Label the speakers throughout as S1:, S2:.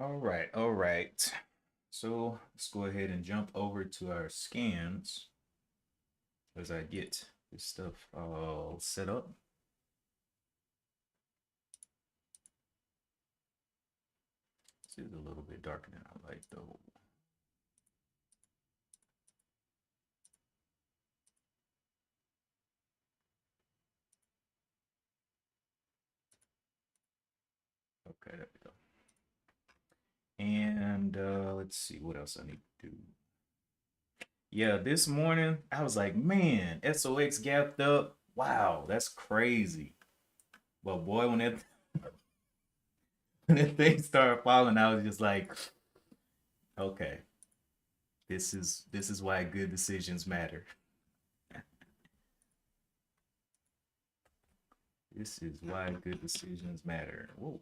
S1: All right. So let's go ahead and jump over to our scans as I get this stuff all set up. This is a little bit darker than I like though. Okay, there we go. And let's see what else I need to do. Yeah, this morning I was like, man, SOX gapped up. Wow, that's crazy. But boy, when that when that thing started falling, I was just like, okay, this is why good decisions matter. This is why good decisions matter. Whoa.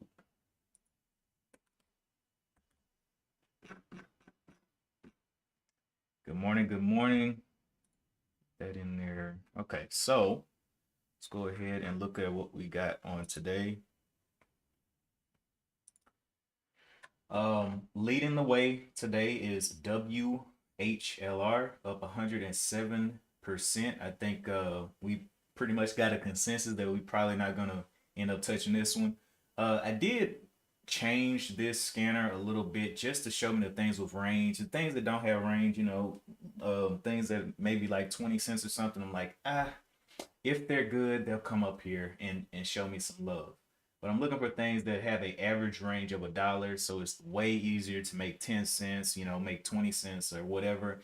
S1: Good morning. Good morning. That in there. Okay, so let's go ahead and look at what we got on today. Leading the way today is WHLR up 107%. I think we pretty much got a consensus that we probably not gonna end up touching this one. I did change this scanner a little bit just to show me the things with range, the things that don't have range, things that maybe like 20 cents or something. I'm like, if they're good, they'll come up here and show me some love. But I'm looking for things that have an average range of $1, so it's way easier to make 10 cents, make 20 cents or whatever,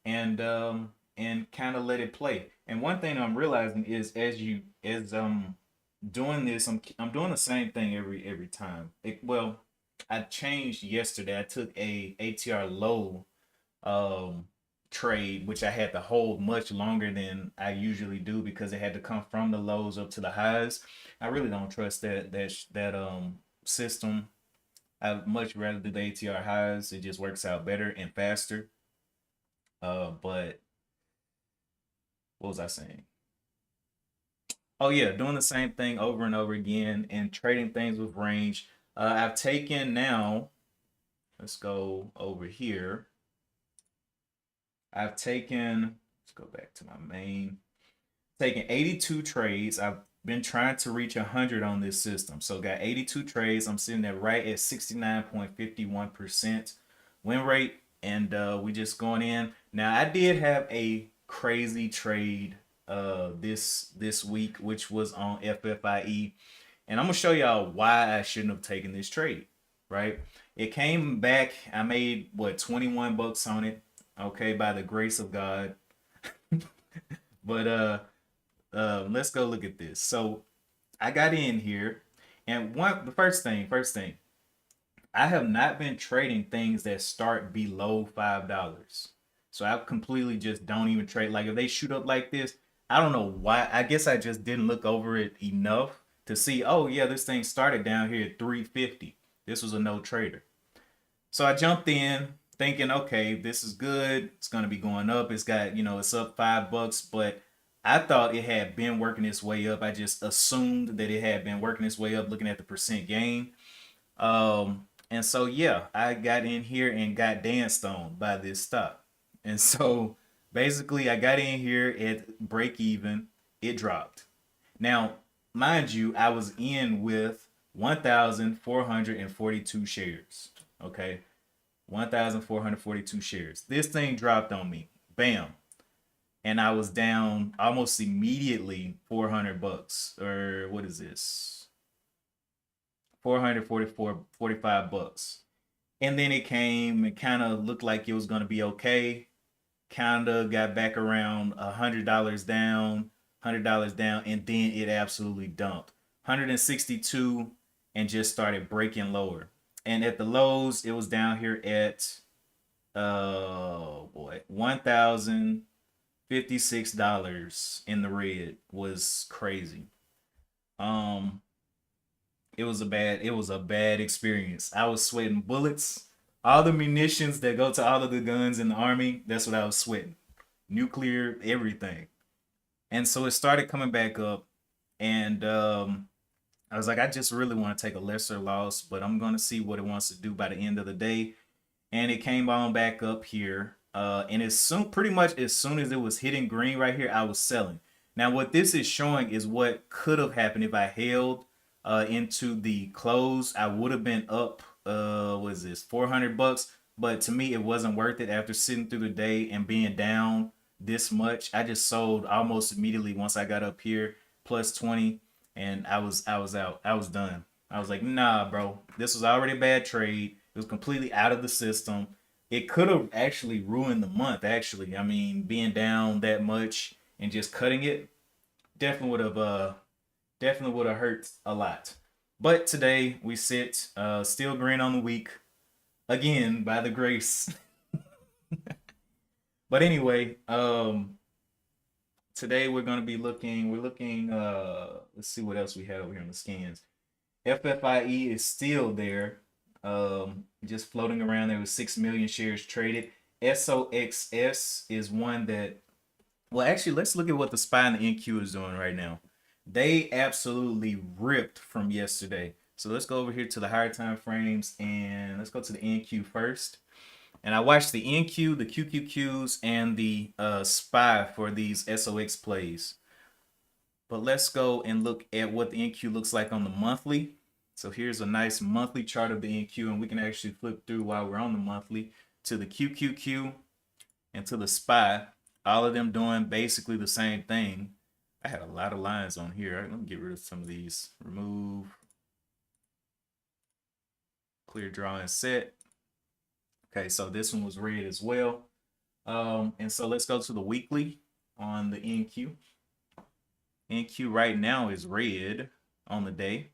S1: and kind of let it play. And one thing I'm realizing is as doing this, I'm doing the same thing every time. I changed yesterday. I took a ATR low um trade, which I had to hold much longer than I usually do because it had to come from the lows up to the highs. I really don't trust that system. I'd much rather do the ATR highs. It just works out better and faster. But what was I saying? Oh yeah, doing the same thing over and over again and trading things with range. I've taken now. Let's go over here. I've taken. Let's go back to my main. Taken 82 trades. I've been trying to reach 100 on this system. So got 82 trades. I'm sitting there right at 69.51% win rate. And we just going in. Now I did have a crazy trade this week, which was on FFIE. And I'm gonna show y'all why I shouldn't have taken this trade. Right? It came back. I made what, 21 bucks on it. Okay, by the grace of God. But let's go look at this. So I got in here, and the first thing, I have not been trading things that start below $5. So I completely just don't even trade. Like if they shoot up like this, I don't know why. I guess I just didn't look over it enough to see. Oh yeah, this thing started down here at 350. This was a no trader. So I jumped in thinking, okay, this is good. It's gonna be going up. It's got, it's up $5, but I thought it had been working its way up. I just assumed that it had been working its way up, looking at the percent gain. And so yeah, I got in here and got danced on by this stop. And so basically, I got in here at break even. It dropped. Now, mind you, I was in with 1,442 shares. Okay, 1,442 shares. This thing dropped on me. Bam. And I was down almost immediately 400 bucks. Or what is this? 45 bucks. And then it came and kind of looked like it was going to be okay. Kind of got back around $100 down, $100 down, and then it absolutely dumped. 162 and just started breaking lower. And at the lows, it was down here at oh boy, $1,056 in the red. Was crazy. Um, it was a bad experience. I was sweating bullets. All the munitions that go to all of the guns in the army, that's what I was sweating. Nuclear, everything. And so it started coming back up, and I was like, I just really want to take a lesser loss, but I'm going to see what it wants to do by the end of the day. And it came on back up here. And as soon, pretty much as soon as it was hitting green right here, I was selling. Now, what this is showing is what could have happened if I held into the close. I would have been up, what is this, 400 bucks. But to me, it wasn't worth it after sitting through the day and being down this much. I just sold almost immediately once I got up here, plus 20, and I was out. I was done. I was like, nah, bro, this was already a bad trade. It was completely out of the system. It could have actually ruined the month. Actually, I mean, being down that much and just cutting it definitely would have hurt a lot. But today we sit still green on the week again by the grace. But anyway, today we're gonna be looking. We're looking. Let's see what else we have over here on the scans. FFIE is still there, just floating around. There was 6 million shares traded. SOXS is one that. Well, actually, let's look at what the SPY and the NQ is doing right now. They absolutely ripped from yesterday. So let's go over here to the higher time frames and let's go to the NQ first. And I watched the NQ, the QQQs, and the SPY for these SOX plays. But let's go and look at what the NQ looks like on the monthly. So here's a nice monthly chart of the NQ, and we can actually flip through while we're on the monthly to the QQQ and to the SPY. All of them doing basically the same thing. I had a lot of lines on here. All right, let me get rid of some of these. Remove, clear, draw, and set. Okay, so this one was red as well. And so let's go to the weekly on the NQ. NQ right now is red on the day.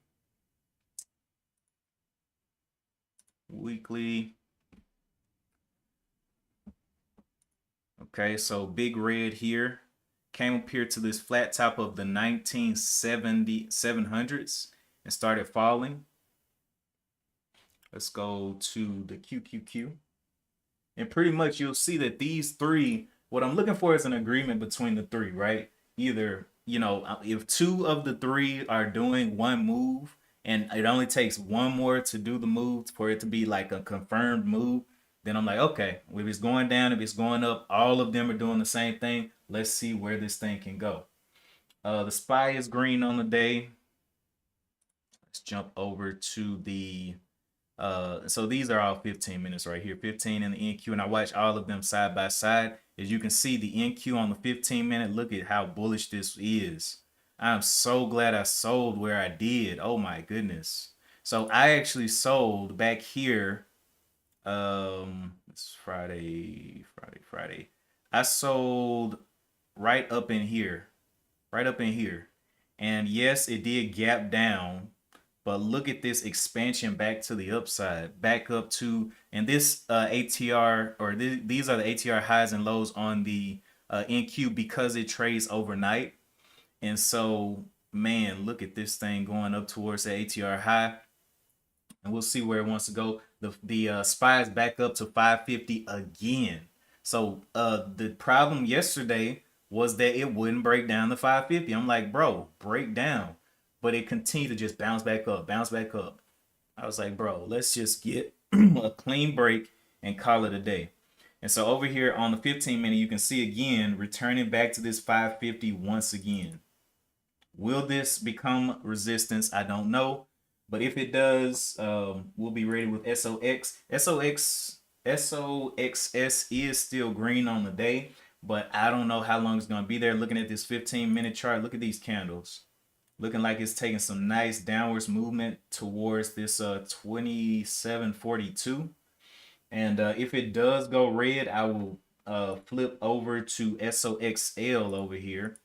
S1: Weekly. Okay, so big red here. Came up here to this flat top of the 700s and started falling. Let's go to the QQQ. And pretty much you'll see that these three, what I'm looking for is an agreement between the three, right? Either, if two of the three are doing one move and it only takes one more to do the move for it to be like a confirmed move, then I'm like, okay, if it's going down, if it's going up, all of them are doing the same thing. Let's see where this thing can go. The SPY is green on the day. Let's jump over to the so these are all 15 minutes right here, 15 in the NQ, and I watch all of them side by side. As you can see, the NQ on the 15-minute, look at how bullish this is. I'm so glad I sold where I did. Oh my goodness. So I actually sold back here. It's Friday. I sold right up in here. Right up in here. And yes, it did gap down, but look at this expansion back to the upside, back up to, and this ATR, or these are the ATR highs and lows on the NQ because it trades overnight. And so, man, look at this thing going up towards the ATR high. And we'll see where it wants to go. The SPY is back up to 550 again. So the problem yesterday was that it wouldn't break down the 550. I'm like, bro, break down. But it continued to just bounce back up, bounce back up. I was like, bro, let's just get a clean break and call it a day. And so over here on the 15-minute, you can see again, returning back to this 550 once again. Will this become resistance? I don't know. But if it does, we'll be ready with SOX. SOXS is still green on the day, but I don't know how long it's going to be there. Looking at this 15-minute chart, look at these candles. Looking like it's taking some nice downwards movement towards this 2742. And if it does go red, I will flip over to SOXL over here,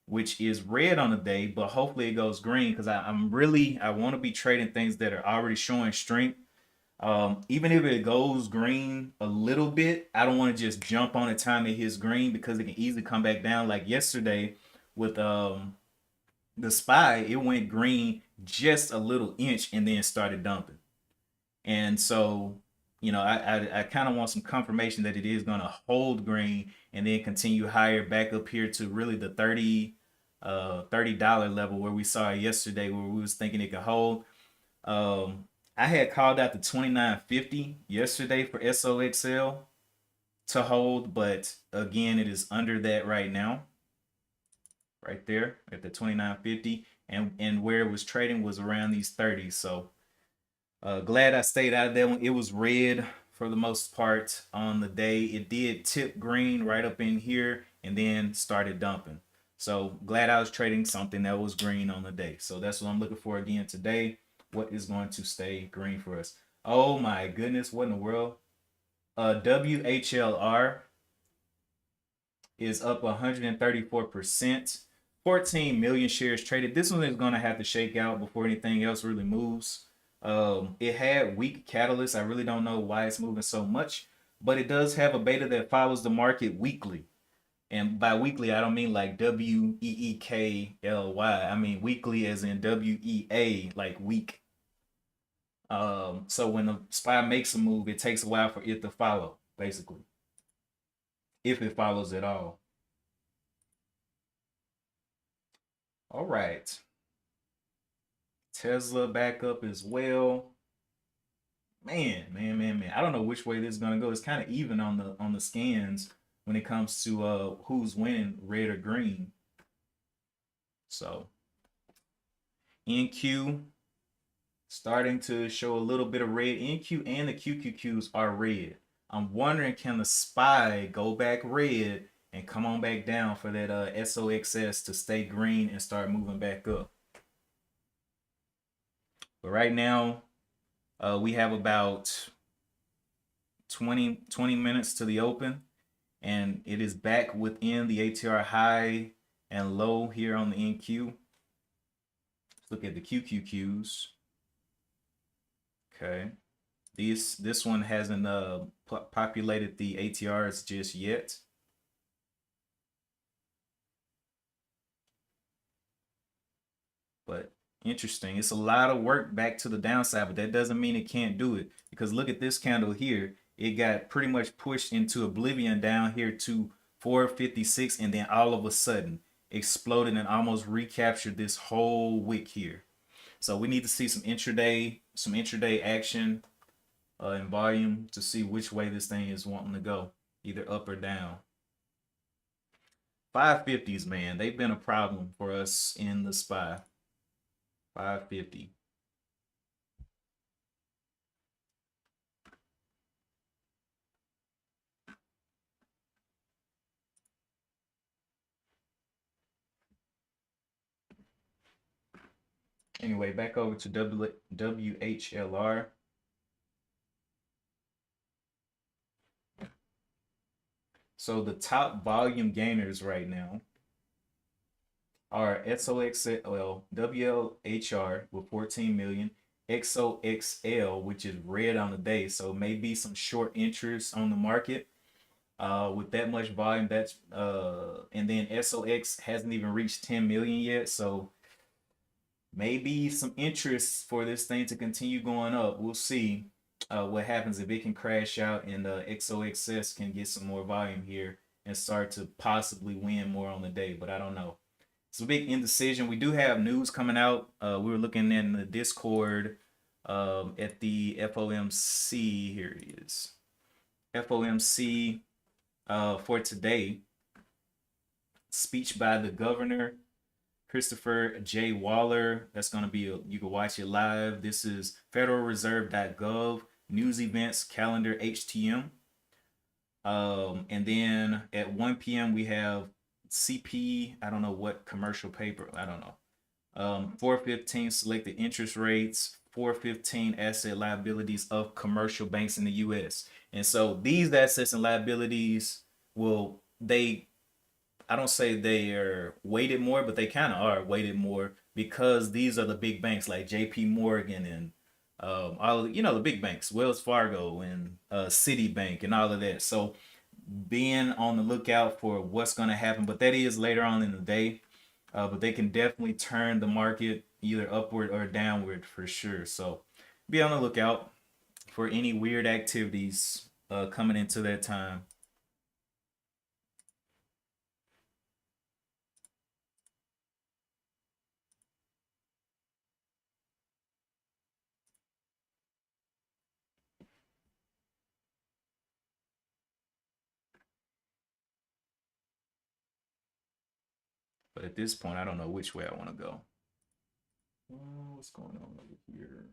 S1: which is red on the day, but hopefully it goes green because I want to be trading things that are already showing strength. Even if it goes green a little bit, I don't want to just jump on it time it hits green because it can easily come back down. Like yesterday with the SPY, it went green just a little inch and then started dumping. And so, I kind of want some confirmation that it is going to hold green and then continue higher back up here to really the 30. $30 level where we saw it yesterday, where we was thinking it could hold. I had called out the 29.50 yesterday for SOXL to hold, but again, it is under that right now, right there at the 29.50, and where it was trading was around these 30s. So glad I stayed out of that one. It was red for the most part on the day. It did tip green right up in here and then started dumping. So glad I was trading something that was green on the day. So that's what I'm looking for again today. What is going to stay green for us? Oh my goodness, what in the world? WHLR is up 134%. 14 million shares traded. This one is going to have to shake out before anything else really moves. It had weak catalysts. I really don't know why it's moving so much, but it does have a beta that follows the market weekly. And by weekly, I don't mean like WEEKLY. I mean weekly as in WEA, like week. So when the SPY makes a move, it takes a while for it to follow, basically, if it follows at all. All right. Tesla back up as well. Man. I don't know which way this is gonna go. It's kind of even on the scans when it comes to who's winning, red or green. So NQ starting to show a little bit of red. NQ and the QQQs are red. I'm wondering, can the SPY go back red and come on back down for that SOXS to stay green and start moving back up? But right now, we have about 20 minutes to the open, and it is back within the ATR high and low here on the NQ. Let's look at the QQQs. Okay. This one hasn't populated the ATRs just yet. But interesting. It's a lot of work back to the downside, but that doesn't mean it can't do it. Because look at this candle here. It got pretty much pushed into oblivion down here to 456, and then all of a sudden exploded and almost recaptured this whole wick here. So we need to see some intraday action and volume to see which way this thing is wanting to go, either up or down. 550s, man, they've been a problem for us in the SPY. 550. Anyway, back over to WHLR. So the top volume gainers right now are SOXL, WLHR with 14 million, XOXL, which is red on the day, so maybe some short interest on the market. With that much volume, that's and then SOX hasn't even reached 10 million yet, so maybe some interest for this thing to continue going up. We'll see what happens if it can crash out and XOXS can get some more volume here and start to possibly win more on the day, but I don't know. It's a big indecision. We do have news coming out. We were looking in the Discord at the FOMC. Here it is. FOMC for today. Speech by the governor, Christopher J. Waller. That's going to be, you can watch it live. This is federalreserve.gov, news events, calendar, HTM. And then at 1 p.m. we have CP, I don't know what commercial paper, I don't know. 415 selected interest rates, 415 asset liabilities of commercial banks in the US. And so these assets and liabilities will, I don't say they are weighted more, but they kind of are weighted more because these are the big banks like JP Morgan and all the big banks, Wells Fargo and Citibank and all of that. So being on the lookout for what's going to happen, but that is later on in the day. But they can definitely turn the market either upward or downward for sure. So be on the lookout for any weird activities coming into that time. But at this point, I don't know which way I want to go. What's going on over here?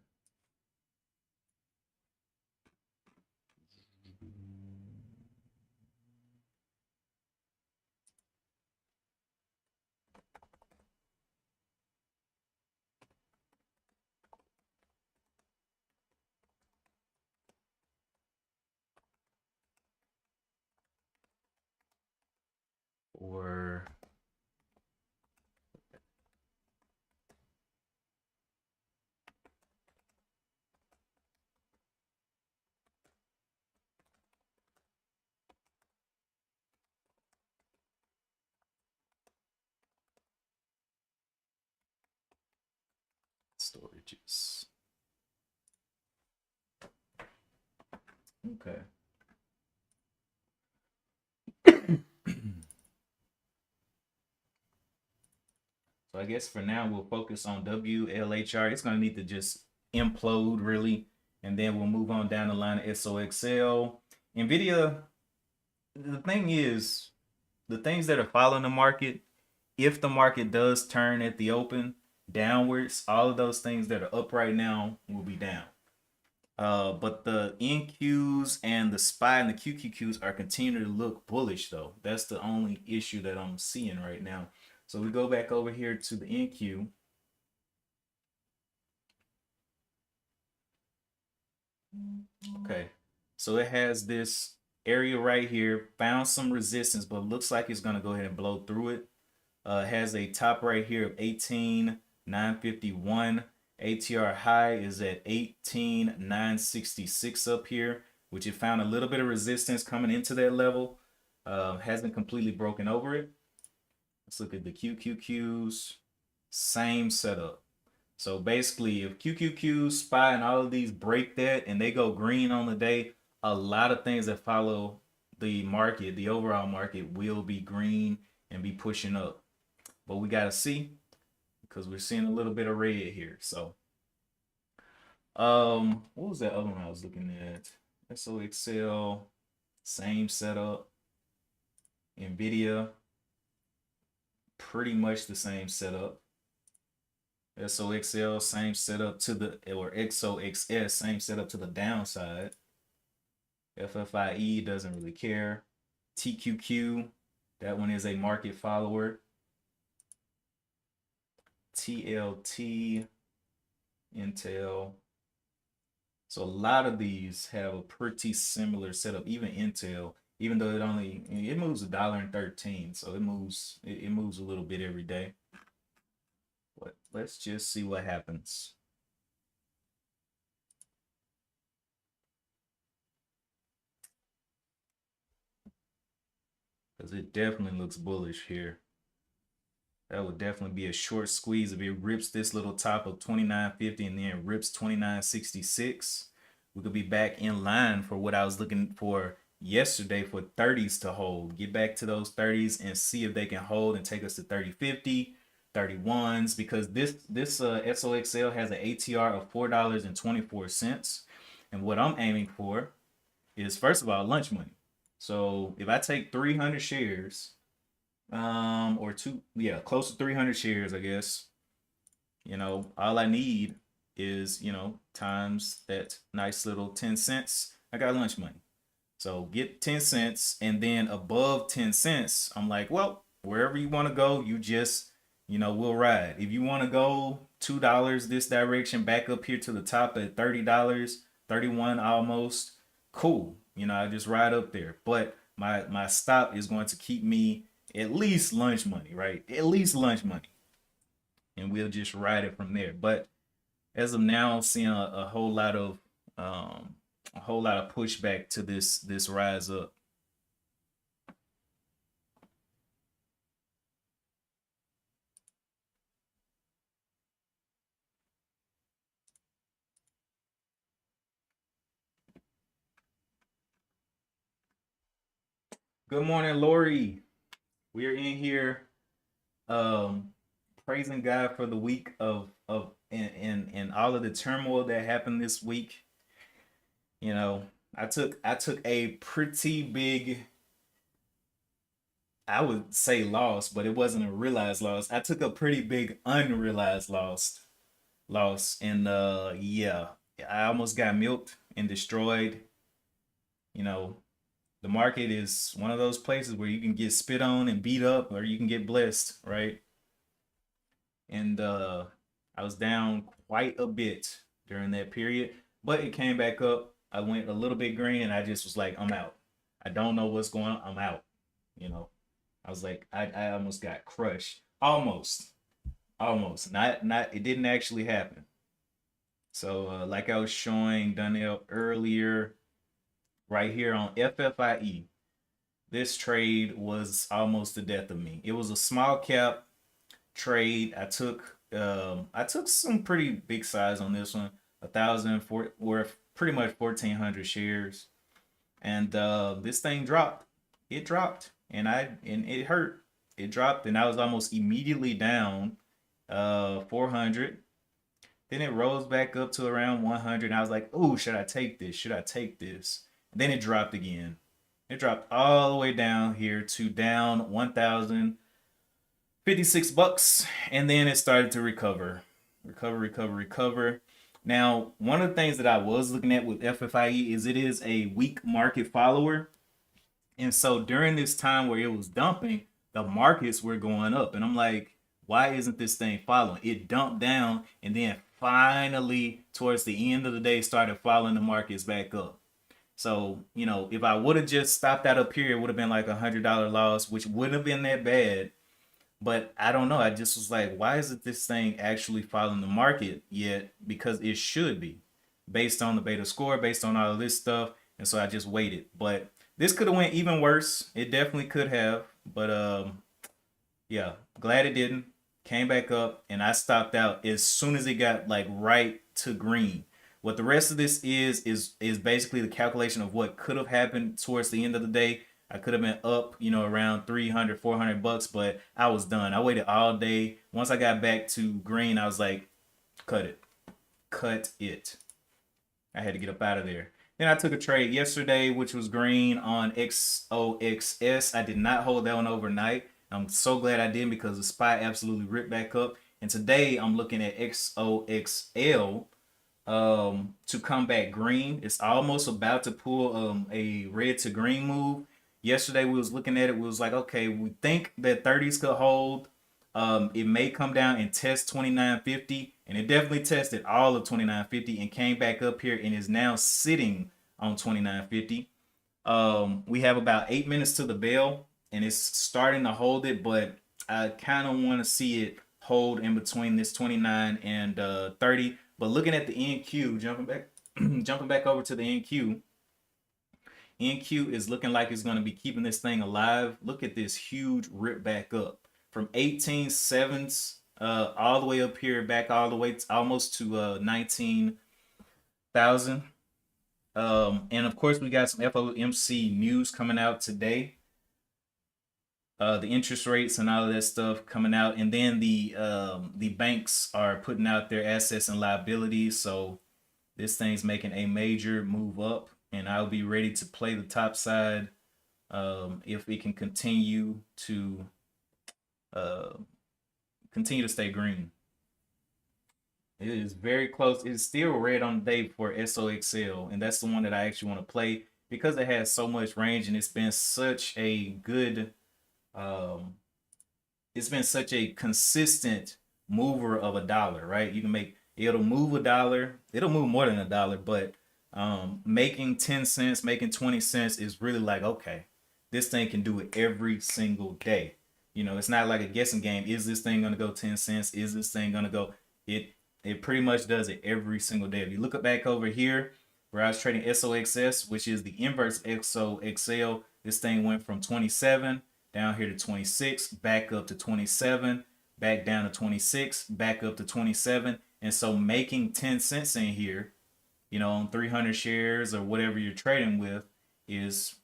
S1: Or storages. Okay. So I guess for now we'll focus on WLHR. It's gonna need to just implode really, and then we'll move on down the line of SOXL. Nvidia. The thing is, the things that are following the market, if the market does turn at the open downwards, all of those things that are up right now will be down. But the NQs and the SPY and the QQQs are continuing to look bullish though. That's the only issue that I'm seeing right now. So we go back over here to the NQ. Okay, so it has this area right here, found some resistance, but looks like it's gonna go ahead and blow through it. Has a top right here of 18,951. ATR high is at 18,966 up here, which it found a little bit of resistance coming into that level. Hasn't completely broken over it. Let's look at the QQQs. Same setup. So basically, if QQQ, SPY, and all of these break that and they go green on the day, a lot of things that follow the market, the overall market, will be green and be pushing up. But we got to see because we're seeing a little bit of red here. So, what was that other one I was looking at? SOXL, same setup. Nvidia, pretty much the same setup. SOXL, same setup to the, or XOXS, same setup to the downside. FFIE doesn't really care. TQQ, that one is a market follower. TLT, Intel. So a lot of these have a pretty similar setup. Even Intel, even though it moves $1.13, so it moves a little bit every day. But let's just see what happens. Because it definitely looks bullish here. That would definitely be a short squeeze if it rips this little top of 29.50 and then rips 29.66. We could be back in line for what I was looking for yesterday for 30s to hold. Get back to those 30s and see if they can hold and take us to 30.50, 31s, because this SOXL has an ATR of $4.24. And what I'm aiming for is, first of all, lunch money. So if I take 300 shares, or two, yeah, close to 300 shares, I guess, all I need is, times that nice little 10 cents. I got lunch money. So get 10 cents, and then above 10 cents, I'm like, well, wherever you want to go, you just, we'll ride. If you want to go $2 this direction back up here to the top at $30, 31 almost, cool. I just ride up there. But my stop is going to keep me at least lunch money, right? At least lunch money. And we'll just ride it from there. But as of now, seeing a whole lot of pushback to this rise up. Good morning, Lori. We're in here praising God for the week and all of the turmoil that happened this week. I took a pretty big, I would say loss, but it wasn't a realized loss. I took a pretty big unrealized loss, and yeah, I almost got milked and destroyed. You know, the market is one of those places where you can get spit on and beat up, or you can get blessed, right? And I was down quite a bit during that period, but it came back up. I went a little bit green, and I just was like, I'm out. I don't know what's going on. I'm out. You know, I was like, I almost got crushed. Almost. Not. It didn't actually happen. So, like I was showing Donnell earlier, right here on FFIE, this trade was almost the death of me. It was a small cap trade. I took some pretty big size on this one. 1,000 for worth pretty much 1,400 shares, and this thing dropped. It dropped, and it hurt. It dropped, and I was almost immediately down 400. Then it rose back up to around 100. And I was like, "Oh, should I take this? Should I take this?" And then it dropped again. It dropped all the way down here to down 1,056 bucks, and then it started to recover. Now, one of the things that I was looking at with FFIE is it is a weak market follower, and so during this time where it was dumping, the markets were going up, and I'm like, why isn't this thing following? It dumped down, and then finally, towards the end of the day, started following the markets back up. So, if I would have just stopped out up here, it would have been like $100 loss, which wouldn't have been that bad. But I don't know. I just was like, why isn't this thing actually following the market yet? Because it should be, based on the beta score, based on all of this stuff. And so I just waited. But this could have went even worse. It definitely could have. But yeah, glad it didn't. Came back up, and I stopped out as soon as it got like right to green. What the rest of this is basically the calculation of what could have happened towards the end of the day. I could have been up, around 300, 400 bucks, but I was done. I waited all day. Once I got back to green, I was like, cut it. Cut it. I had to get up out of there. Then I took a trade yesterday, which was green on XOXS. I did not hold that one overnight. I'm so glad I didn't because the SPY absolutely ripped back up. And today I'm looking at XOXL to come back green. It's almost about to pull a red to green move. Yesterday we was looking at it. We was like, okay, we think that 30s could hold. It may come down and test 29.50, and it definitely tested all of 29.50 and came back up here and is now sitting on 29.50. We have about 8 minutes to the bell, and it's starting to hold it, but I kind of want to see it hold in between this 29 and 30. But looking at the NQ, jumping back, jumping back over to the NQ, NQ is looking like it's going to be keeping this thing alive. Look at this huge rip back up from 18.7s all the way up here, back all the way to, almost to 19,000. And of course, we got some FOMC news coming out today. The interest rates and all of that stuff coming out, and then the banks are putting out their assets and liabilities. So this thing's making a major move up, and I'll be ready to play the top side if it can uh, continue to stay green. It is very close. It's still red on the day for SOXL, and that's the one that I actually want to play because it has so much range, and um, it's been such a consistent mover of a dollar, right? You can make it'll move a dollar, it'll move more than a dollar, but making 10 cents, making 20 cents is really like, okay, this thing can do it every single day. It's not like a guessing game. Is this thing gonna go 10 cents? Is this thing gonna go? It pretty much does it every single day. If you look back over here where I was trading SOXS, which is the inverse XOXL, this thing went from 27 down here to 26, back up to 27, back down to 26, back up to 27. And so making 10 cents in here, on 300 shares or whatever you're trading with is,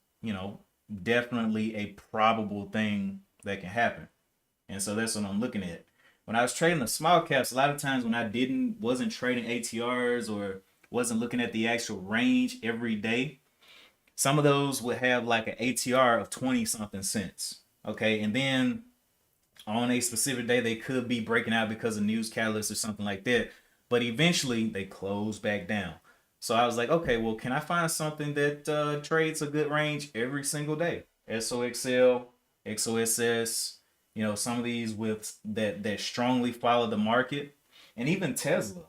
S1: definitely a probable thing that can happen. And so that's what I'm looking at. When I was trading the small caps, a lot of times when I wasn't trading ATRs or wasn't looking at the actual range every day, some of those would have like an ATR of 20 something cents. Okay, and then on a specific day they could be breaking out because of news catalysts or something like that. But eventually they close back down. So I was like, okay, well, can I find something that trades a good range every single day? SOXL, XOSS, some of these with that strongly follow the market, and even Tesla,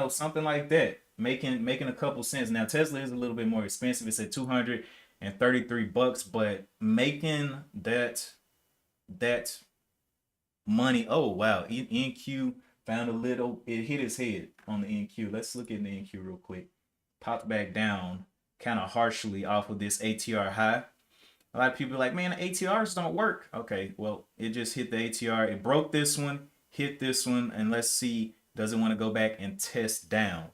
S1: something like that, making a couple cents. Now Tesla is a little bit more expensive. It's at $233, but making that money. Oh wow, NQ found a little. It hit his head on the NQ. Let's look at the NQ real quick. Popped back down, kind of harshly off of this ATR high. A lot of people are like, man, the ATRs don't work. Okay, well, it just hit the ATR. It broke this one, hit this one, and let's see, does it want to go back and test down?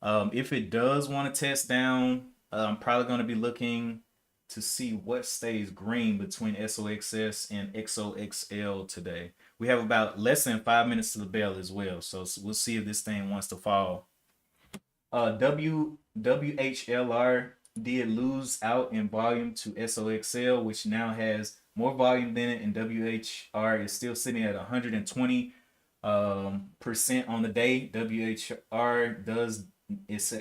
S1: If it does want to test down, I'm probably going to be looking to see what stays green between SOXS and XOXL today. We have about less than 5 minutes to the bell as well, so we'll see if this thing wants to fall. WHLR did lose out in volume to SOXL, which now has more volume than it, and WHR is still sitting at 120 percent on the day. WHR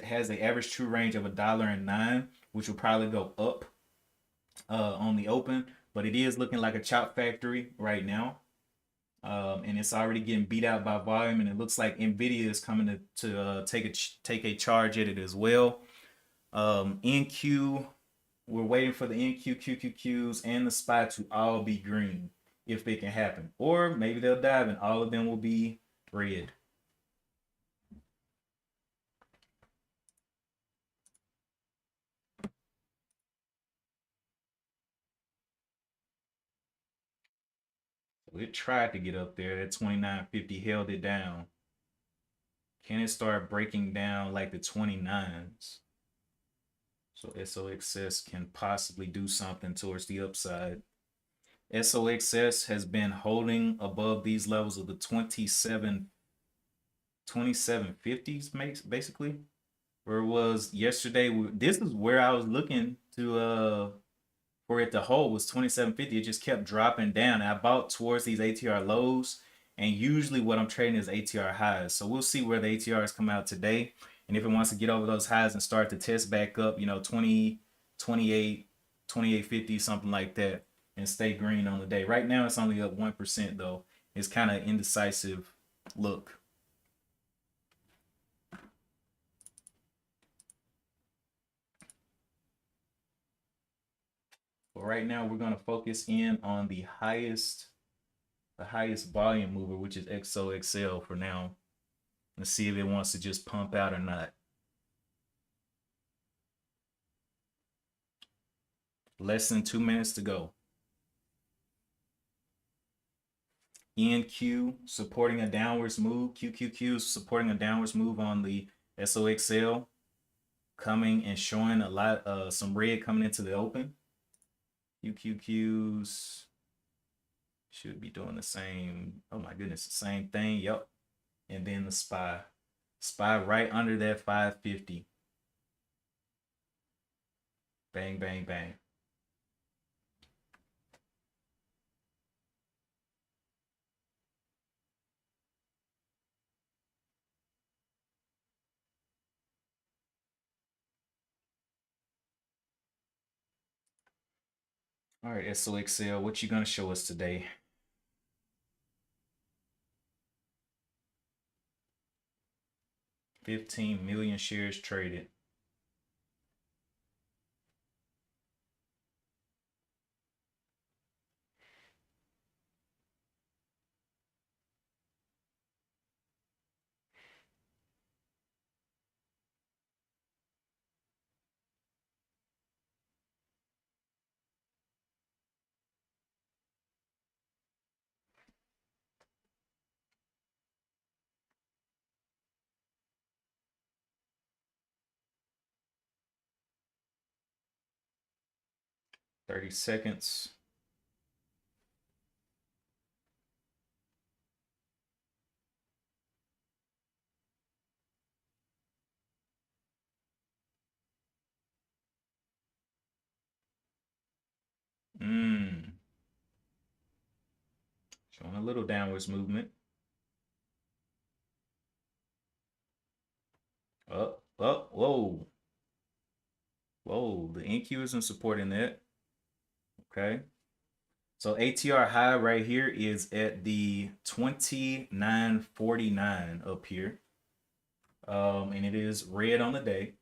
S1: has an average true range of $1.09, which will probably go up on the open, but it is looking like a chop factory right now. And it's already getting beat out by volume, and it looks like Nvidia is coming to take a charge at it as well. NQ, we're waiting for the NQ, QQQs, and the SPY to all be green if it can happen, or maybe they'll dive and all of them will be red. So it tried to get up there at 29.50, held it down. Can it start breaking down like the 29s? So SOXS can possibly do something towards the upside. SOXS has been holding above these levels of the 2750s, basically, where it was yesterday. This is where I was looking to for it to hold, was 2750. It just kept dropping down. I bought towards these ATR lows, and usually what I'm trading is ATR highs. So we'll see where the ATRs come out today, and if it wants to get over those highs and start to test back up, 20, 28, 2850, something like that, and stay green on the day. Right now it's only up 1% though. It's kind of indecisive look. But right now we're going to focus in on the highest volume mover, which is XOXL for now. Let's see if it wants to just pump out or not. Less than 2 minutes to go. NQ supporting a downwards move. QQQ supporting a downwards move on the SOXL, coming and showing a lot, some red coming into the open. QQQs should be doing the same. Oh my goodness, the same thing. Yep. And then the SPY right under that 550. Bang, bang, bang. All right, SOXL, what you gonna show us today? 15 million shares traded. Thirty seconds. Mmm. on a little downwards movement. Up, whoa. Whoa, the NQ isn't supporting that. Okay. So ATR high right here is at the 29.49 up here. And it is red on the day.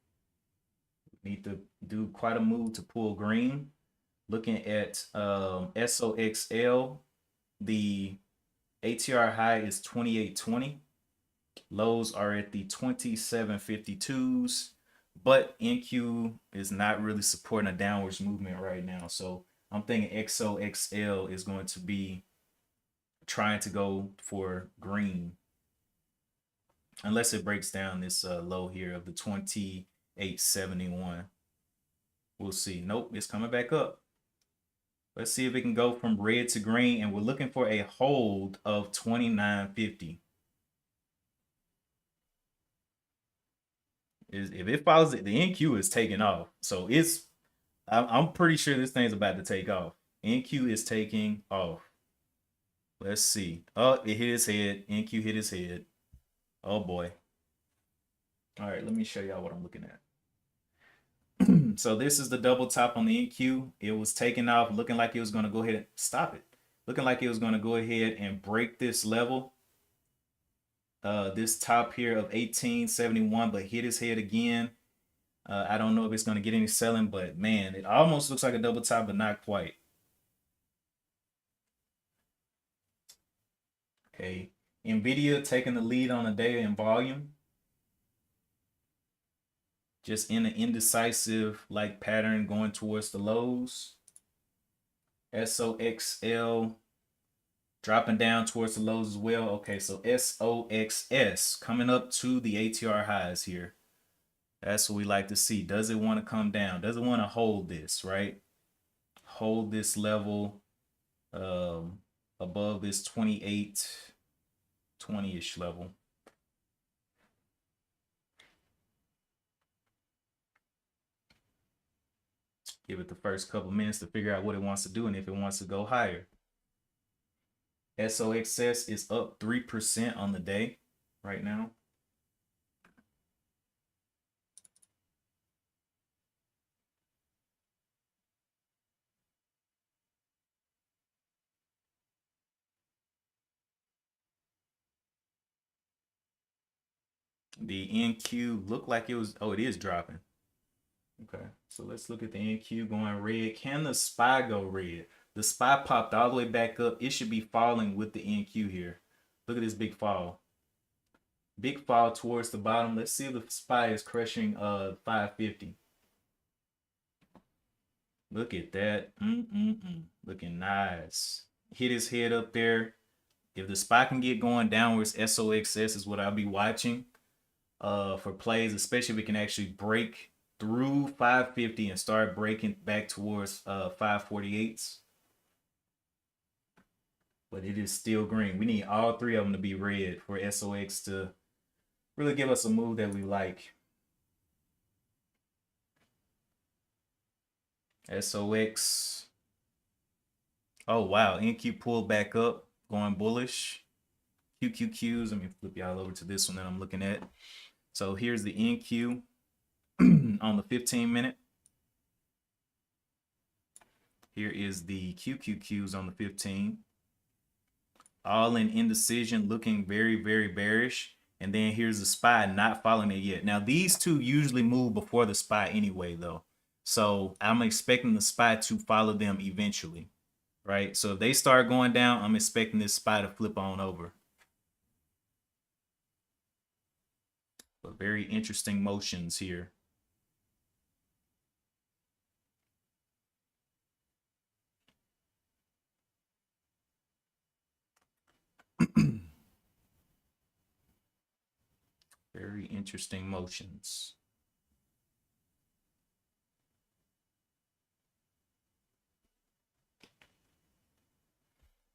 S1: Need to do quite a move to pull green. Looking at SOXL, the ATR high is 28.20. Lows are at the 27.52s, but NQ is not really supporting a downwards movement right now. So I'm thinking XOXL is going to be trying to go for green unless it breaks down this low here of the 28.71. We'll see. Nope, it's coming back up. Let's see if it can go from red to green, and we're looking for a hold of 29.50. If it follows it, the NQ is taking off. So I'm pretty sure this thing's about to take off. NQ is taking off. Let's see. Oh, it hit his head. NQ hit his head. Oh boy. All right, let me show y'all what I'm looking at. So this is the double top on the NQ. It was taking off, looking like it was going to go ahead and stop it. Looking like it was going to go ahead and break this level. This top here of 1871, but hit his head again. I don't know if it's going to get any selling, but man, it almost looks like a double top, but not quite. Okay, Nvidia taking the lead on the day in volume. Just in an indecisive like pattern going towards the lows. SOXL dropping down towards the lows as well. Okay, so SOXS coming up to the ATR highs here. That's what we like to see. Does it want to come down? Does it want to hold this, right? Hold this level above this 28.20-ish level. Give it the first couple minutes to figure out what it wants to do and if it wants to go higher. SOXS is up 3% on the day right now. The NQ looked like it was, oh, it is dropping. Okay, so let's look at the NQ going red. Can the SPY go red? The SPY popped all the way back up. It should be falling with the NQ here. Look at this big fall. Big fall towards the bottom. Let's see if the SPY is crushing 550. Look at that. Looking nice. Hit his head up there. If the SPY can get going downwards, SOXS is what I'll be watching for plays, especially if we can actually break through 550 and start breaking back towards 548s. But it is still green. We need all three of them to be red for SOX to really give us a move that we like. SOX. Oh, wow. NQ pulled back up, going bullish. QQQs. Let me flip y'all over to this one that I'm looking at. So here's the NQ on the 15-minute. Here is the QQQs on the 15. All in indecision, looking very, very bearish. And then here's the SPY not following it yet. Now, these two usually move before the SPY anyway, though. So I'm expecting the SPY to follow them eventually, right? So if they start going down, I'm expecting this SPY to flip on over. But very interesting motions here. Very interesting motions.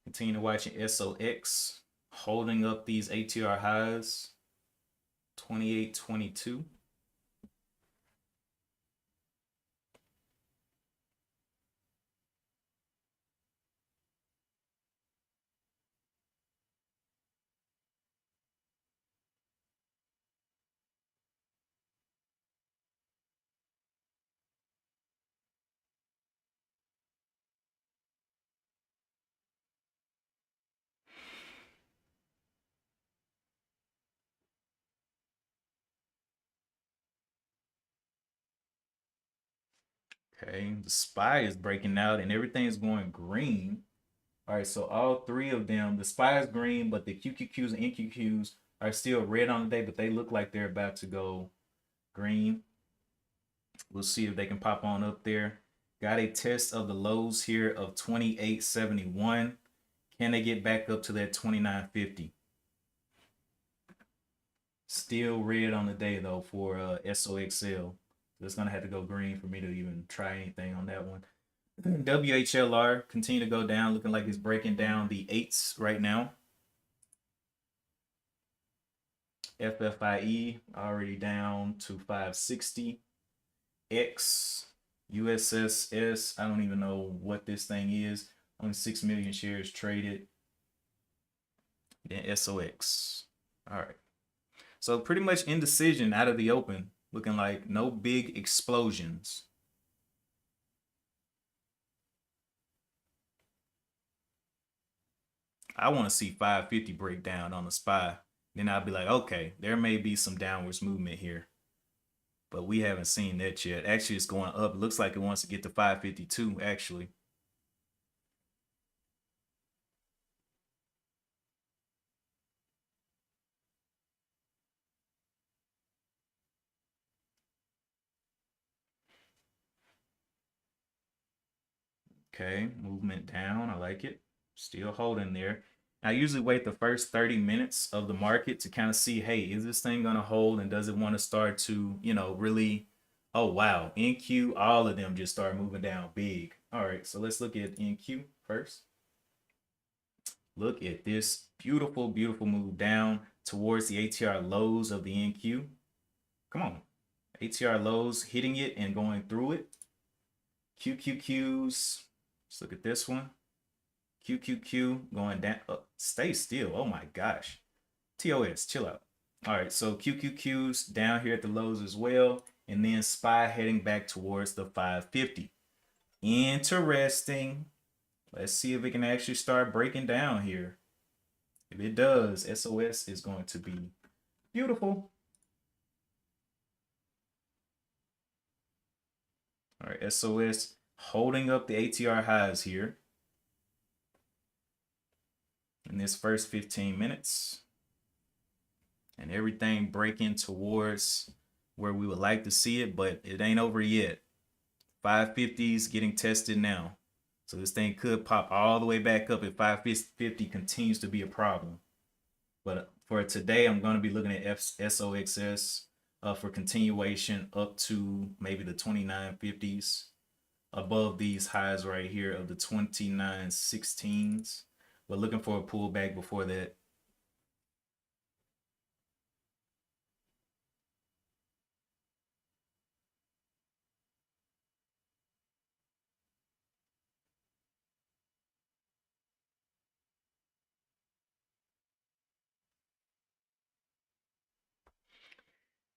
S1: Continue watching SOX, holding up these ATR highs, 28.22. Okay, the SPY is breaking out and everything is going green. All right, so all three of them, the SPY is green, but the QQQs and NQQs are still red on the day, but they look like they're about to go green. We'll see if they can pop on up there. Got a test of the lows here of 28.71. Can they get back up to that 29.50? Still red on the day though for SOXL. So it's gonna have to go green for me to even try anything on that one. WHLR continue to go down, looking like it's breaking down the eights right now. FFIE already down to 560. X, USSS, I don't even know what this thing is. Only 6 million shares traded. Then SOX. All right. So pretty much indecision out of the open. Looking like no big explosions. I want to see 550 break down on the SPY. Then I'll be like, okay, there may be some downwards movement here. But we haven't seen that yet. Actually, it's going up. It looks like it wants to get to 552, actually. Okay, movement down. I like it. Still holding there. I usually wait the first 30 minutes of the market to kind of see, hey, is this thing going to hold and does it want to start to, really, oh, wow, NQ, all of them just start moving down big. All right, so let's look at NQ first. Look at this beautiful, beautiful move down towards the ATR lows of the NQ. Come on. ATR lows hitting it and going through it. QQQs. Let's look at this one. QQQ going down. Stay still. Oh my gosh. TOS, chill out. All right, so QQQ's down here at the lows as well. And then SPY heading back towards the 550. Interesting. Let's see if it can actually start breaking down here. If it does, SOS is going to be beautiful. All right, SOS holding up the ATR highs here in this first 15 minutes. And everything breaking towards where we would like to see it, but it ain't over yet. 550s getting tested now. So this thing could pop all the way back up if 550 continues to be a problem. But for today, I'm going to be looking at SOXS for continuation up to maybe the 2950s, above these highs right here of the 2916s. But looking for a pullback before that.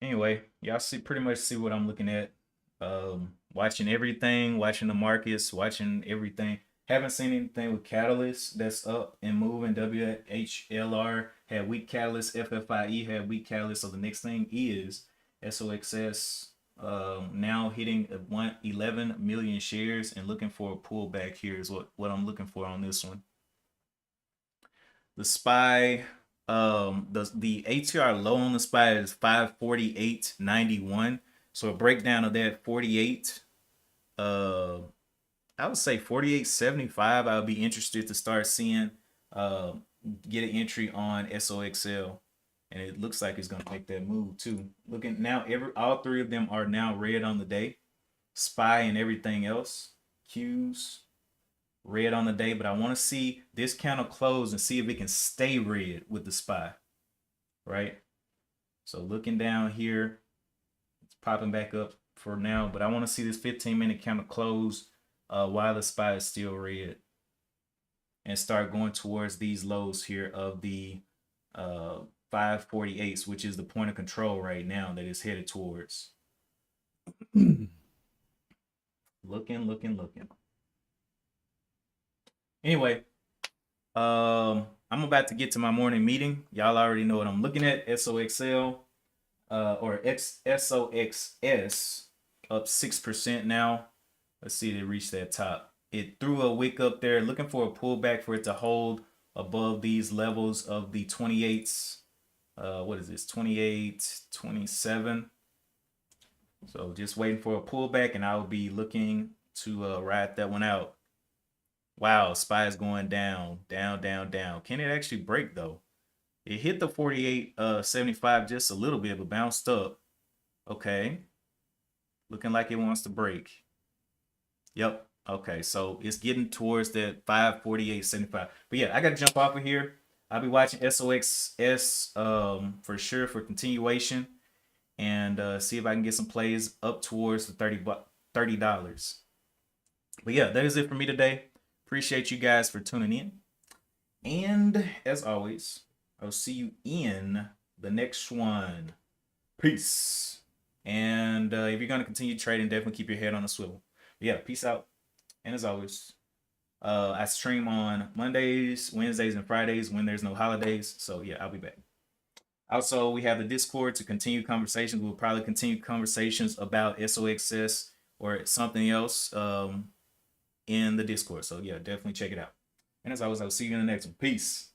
S1: Anyway, y'all pretty much see what I'm looking at. Watching everything, watching the markets, watching everything. Haven't seen anything with catalyst that's up and moving. WHLR had weak catalyst. FFIE had weak catalyst. So the next thing is SOXS now hitting 11 million shares and looking for a pullback here is what I'm looking for on this one. The SPY, the ATR low on the SPY is 548.91. So a breakdown of that 48, I would say 48.75. I would be interested to start seeing, get an entry on SOXL, and it looks like it's gonna make that move too. Looking now, all three of them are now red on the day, SPY and everything else. Qs red on the day, but I want to see this candle close and see if it can stay red with the SPY, right? So looking down here, it's popping back up for now, but I want to see this 15-minute candle close while the SPY is still red and start going towards these lows here of the 548s, which is the point of control right now that it's headed towards. Looking. Anyway, I'm about to get to my morning meeting. Y'all already know what I'm looking at. SOXL or SOXS up 6% now. Let's see if it reached that top. It threw a wick up there, looking for a pullback for it to hold above these levels of the 28s. What is this? 28, 27. So just waiting for a pullback, and I'll be looking to ride that one out. Wow, SPY is going down, down, down, down. Can it actually break though? It hit the 48, 75 just a little bit, but bounced up. Okay, looking like it wants to break. Yep. Okay, so it's getting towards that 548.75. But yeah, I gotta jump off of here. I'll be watching SOXS for sure for continuation, and see if I can get some plays up towards the $30. But yeah, that is it for me today. Appreciate you guys for tuning in. And as always, I'll see you in the next one. Peace. And if you're going to continue trading, definitely keep your head on a swivel. But yeah, peace out. And as always, I stream on Mondays, Wednesdays, and Fridays when there's no holidays. So yeah, I'll be back. Also, we have the Discord to continue conversations. We'll probably continue conversations about SOXS or something else in the Discord. So yeah, definitely check it out. And as always, I'll see you in the next one. Peace.